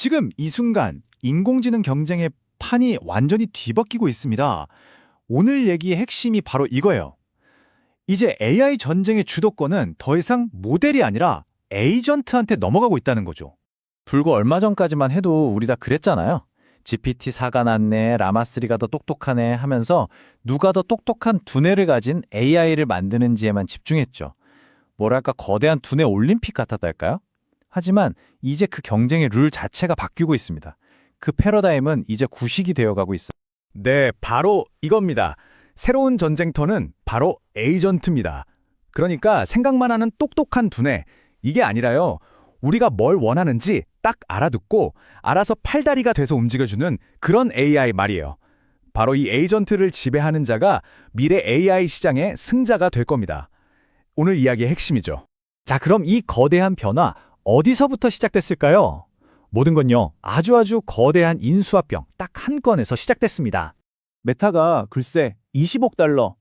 지금 이 순간 인공지능 경쟁의 판이 완전히 뒤바뀌고 있습니다. 오늘 얘기의 핵심이 바로 이거예요. 이제 AI 전쟁의 주도권은 더 이상 모델이 아니라 에이전트한테 넘어가고 있다는 거죠. 불과 얼마 전까지만 해도 우리 다 그랬잖아요. GPT-4가 낫네, 라마3가 더 똑똑하네 하면서 누가 더 똑똑한 두뇌를 가진 AI를 만드는지에만 집중했죠. 뭐랄까 거대한 두뇌 올림픽 같았달까요? 하지만 이제 그 경쟁의 룰 자체가 바뀌고 있습니다. 그 패러다임은 이제 구식이 되어가고 있어요. 네, 바로 이겁니다. 새로운 전쟁터는 바로 에이전트입니다. 그러니까 생각만 하는 똑똑한 두뇌, 이게 아니라요. 우리가 뭘 원하는지 딱 알아듣고 알아서 팔다리가 돼서 움직여주는 그런 AI 말이에요. 바로 이 에이전트를 지배하는 자가 미래 AI 시장의 승자가 될 겁니다. 오늘 이야기의 핵심이죠. 자, 그럼 이 거대한 변화 어디서부터 시작됐을까요? 모든 건요, 아주 거대한 인수합병 딱 한 건에서 시작됐습니다. 메타가 글쎄 20억 달러.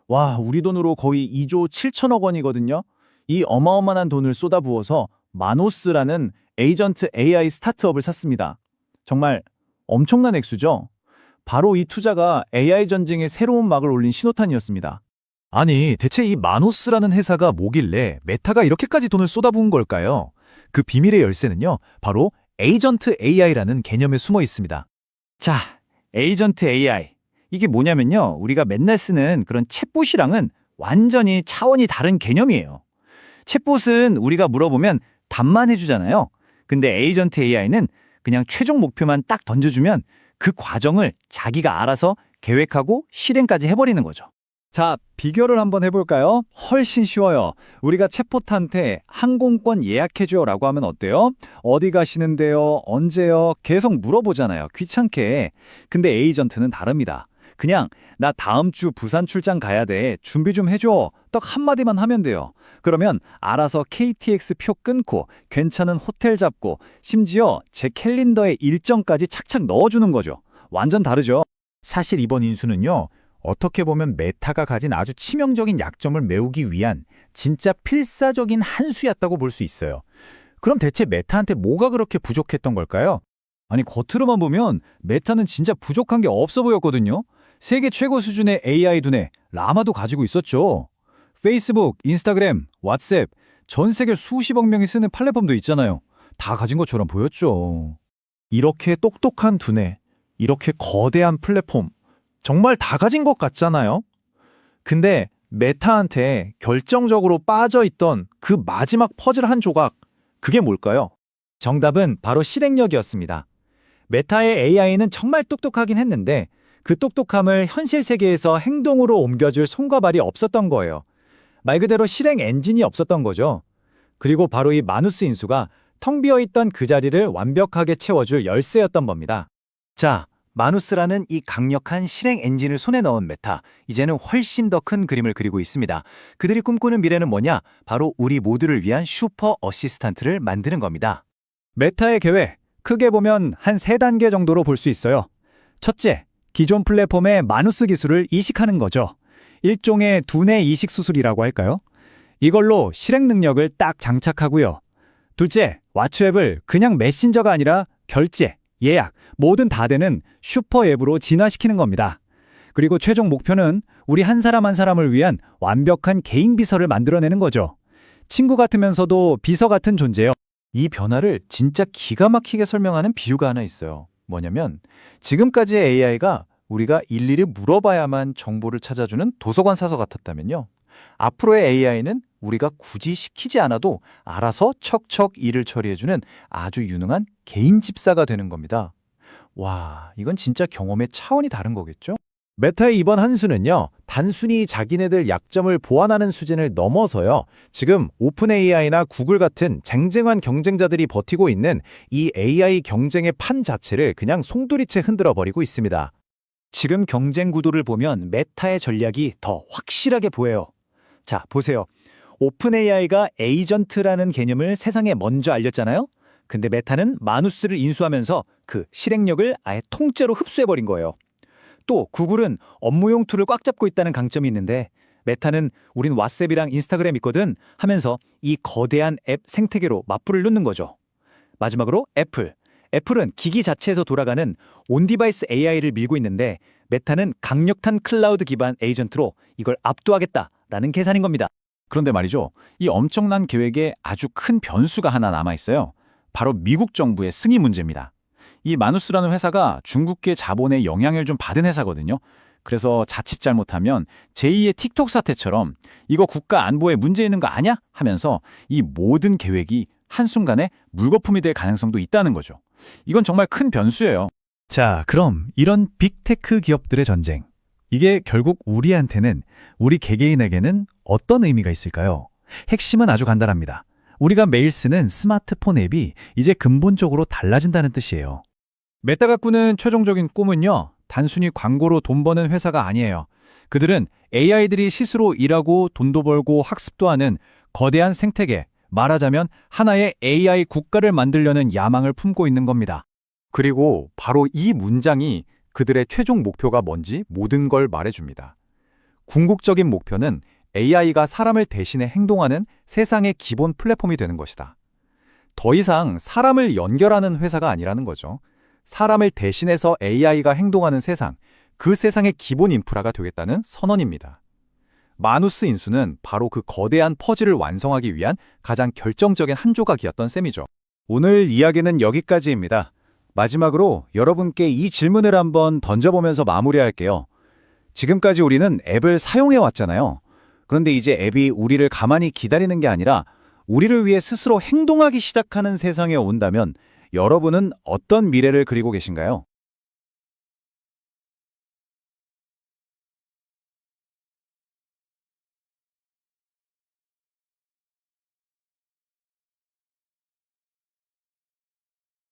와, 우리 돈으로 거의 2조 7천억 원이거든요. 이 어마어마한 돈을 쏟아부어서 마노스라는 에이전트 AI 스타트업을 샀습니다. 정말 엄청난 액수죠? 바로 이 투자가 AI 전쟁에 새로운 막을 올린 신호탄이었습니다. 아니, 대체 이 마노스라는 회사가 뭐길래 메타가 이렇게까지 돈을 쏟아부은 걸까요? 그 비밀의 열쇠는요, 바로 에이전트 AI라는 개념에 숨어 있습니다. 자, 에이전트 AI. 이게 뭐냐면요. 우리가 맨날 쓰는 그런 챗봇이랑은 완전히 차원이 다른 개념이에요. 챗봇은 우리가 물어보면 답만 해주잖아요. 근데 에이전트 AI는 그냥 최종 목표만 딱 던져주면 그 과정을 자기가 알아서 계획하고 실행까지 해버리는 거죠. 자, 비교를 한번 해볼까요? 훨씬 쉬워요. 우리가 챗봇한테 항공권 예약해줘라고 하면 어때요? 어디 가시는데요? 언제요? 계속 물어보잖아요. 귀찮게. 근데 에이전트는 다릅니다. 그냥 나 다음 주 부산 출장 가야 돼. 준비 좀 해줘. 딱 한마디만 하면 돼요. 그러면 알아서 KTX 표 끊고 괜찮은 호텔 잡고 심지어 제 캘린더에 일정까지 착착 넣어주는 거죠. 완전 다르죠. 사실 이번 인수는요. 어떻게 보면 메타가 가진 아주 치명적인 약점을 메우기 위한 진짜 필사적인 한 수였다고 볼 수 있어요. 그럼 대체 메타한테 뭐가 그렇게 부족했던 걸까요? 아니, 겉으로만 보면 메타는 진짜 부족한 게 없어 보였거든요. 세계 최고 수준의 AI 두뇌, 라마도 가지고 있었죠. 페이스북, 인스타그램, 왓츠앱, 전 세계 수십억 명이 쓰는 플랫폼도 있잖아요. 다 가진 것처럼 보였죠. 이렇게 똑똑한 두뇌, 이렇게 거대한 플랫폼, 정말 다 가진 것 같잖아요? 근데 메타한테 결정적으로 빠져있던 그 마지막 퍼즐 한 조각, 그게 뭘까요? 정답은 바로 실행력이었습니다. 메타의 AI는 정말 똑똑하긴 했는데 그 똑똑함을 현실 세계에서 행동으로 옮겨줄 손과 발이 없었던 거예요. 말 그대로 실행 엔진이 없었던 거죠. 그리고 바로 이 마누스 인수가 텅 비어있던 그 자리를 완벽하게 채워줄 열쇠였던 겁니다. 자, 마누스라는 이 강력한 실행 엔진을 손에 넣은 메타, 이제는 훨씬 더 큰 그림을 그리고 있습니다. 그들이 꿈꾸는 미래는 뭐냐? 바로 우리 모두를 위한 슈퍼 어시스턴트를 만드는 겁니다. 메타의 계획, 크게 보면 한 3단계 정도로 볼 수 있어요. 첫째, 기존 플랫폼의 마누스 기술을 이식하는 거죠. 일종의 두뇌 이식 수술이라고 할까요? 이걸로 실행 능력을 딱 장착하고요. 둘째, 왓츠앱을 그냥 메신저가 아니라 결제, 예약, 뭐든 다 되는 슈퍼 앱으로 진화시키는 겁니다. 그리고 최종 목표는 우리 한 사람 한 사람을 위한 완벽한 개인 비서를 만들어내는 거죠. 친구 같으면서도 비서 같은 존재요. 이 변화를 진짜 기가 막히게 설명하는 비유가 하나 있어요. 뭐냐면 지금까지의 AI가 우리가 일일이 물어봐야만 정보를 찾아주는 도서관 사서 같았다면요. 앞으로의 AI는 우리가 굳이 시키지 않아도 알아서 척척 일을 처리해주는 아주 유능한 개인 집사가 되는 겁니다. 와, 이건 진짜 경험의 차원이 다른 거겠죠? 메타의 이번 한 수는요, 단순히 자기네들 약점을 보완하는 수준을 넘어서요, 지금 오픈 AI나 구글 같은 쟁쟁한 경쟁자들이 버티고 있는 이 AI 경쟁의 판 자체를 그냥 송두리째 흔들어 버리고 있습니다. 지금 경쟁 구도를 보면 메타의 전략이 더 확실하게 보여요. 자, 보세요. 오픈 AI가 에이전트라는 개념을 세상에 먼저 알렸잖아요? 근데 메타는 마누스를 인수하면서 그 실행력을 아예 통째로 흡수해버린 거예요. 또 구글은 업무용 툴을 꽉 잡고 있다는 강점이 있는데 메타는 우린 왓츠앱이랑 인스타그램 있거든 하면서 이 거대한 앱 생태계로 맞불을 놓는 거죠. 마지막으로 애플. 애플은 기기 자체에서 돌아가는 온디바이스 AI를 밀고 있는데 메타는 강력한 클라우드 기반 에이전트로 이걸 압도하겠다라는 계산인 겁니다. 그런데 말이죠. 이 엄청난 계획에 아주 큰 변수가 하나 남아 있어요. 바로 미국 정부의 승인 문제입니다. 이 마누스라는 회사가 중국계 자본의 영향을 좀 받은 회사거든요. 그래서 자칫 잘못하면 제2의 틱톡 사태처럼 이거 국가 안보에 문제 있는 거 아냐? 하면서 이 모든 계획이 한순간에 물거품이 될 가능성도 있다는 거죠. 이건 정말 큰 변수예요. 자, 그럼 이런 빅테크 기업들의 전쟁. 이게 결국 우리한테는, 우리 개개인에게는 어떤 의미가 있을까요? 핵심은 아주 간단합니다. 우리가 매일 쓰는 스마트폰 앱이 이제 근본적으로 달라진다는 뜻이에요. 메타가 꾸는 최종적인 꿈은요, 단순히 광고로 돈 버는 회사가 아니에요. 그들은 AI들이 스스로 일하고 돈도 벌고 학습도 하는 거대한 생태계, 말하자면 하나의 AI 국가를 만들려는 야망을 품고 있는 겁니다. 그리고 바로 이 문장이 그들의 최종 목표가 뭔지 모든 걸 말해줍니다. 궁극적인 목표는 AI가 사람을 대신해 행동하는 세상의 기본 플랫폼이 되는 것이다. 더 이상 사람을 연결하는 회사가 아니라는 거죠. 사람을 대신해서 AI가 행동하는 세상, 그 세상의 기본 인프라가 되겠다는 선언입니다. 마누스 인수는 바로 그 거대한 퍼즐을 완성하기 위한 가장 결정적인 한 조각이었던 셈이죠. 오늘 이야기는 여기까지입니다. 마지막으로 여러분께 이 질문을 한번 던져보면서 마무리할게요. 지금까지 우리는 앱을 사용해 왔잖아요. 그런데 이제 앱이 우리를 가만히 기다리는 게 아니라 우리를 위해 스스로 행동하기 시작하는 세상에 온다면 여러분은 어떤 미래를 그리고 계신가요?